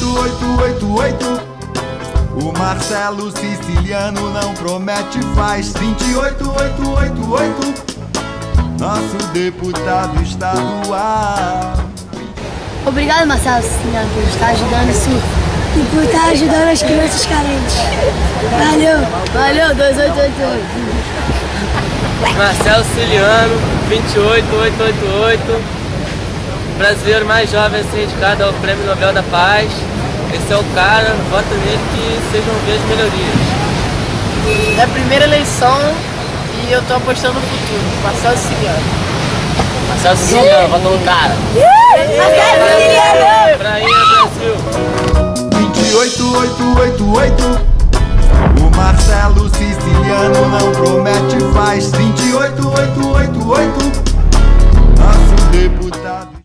288888. O Marcelo Siciliano não promete, faz 28888. Nosso deputado estadual. Obrigado, Marcelo Siciliano, por estar ajudando o SUF. E por estar ajudando as crianças carentes. Valeu! Valeu, 2888. Marcelo Siciliano, 28888. Brasileiro mais jovem a ser indicado ao Prêmio Nobel da Paz. Esse é o cara, vota nele que vocês vão ver as melhorias. É a primeira eleição e eu tô apostando no futuro. Marcelo Siciliano. Marcelo Siciliano, vota no cara. Marcelo Siciliano! Prainha, Brasil. 28888. O Marcelo Siciliano não promete, faz 28888.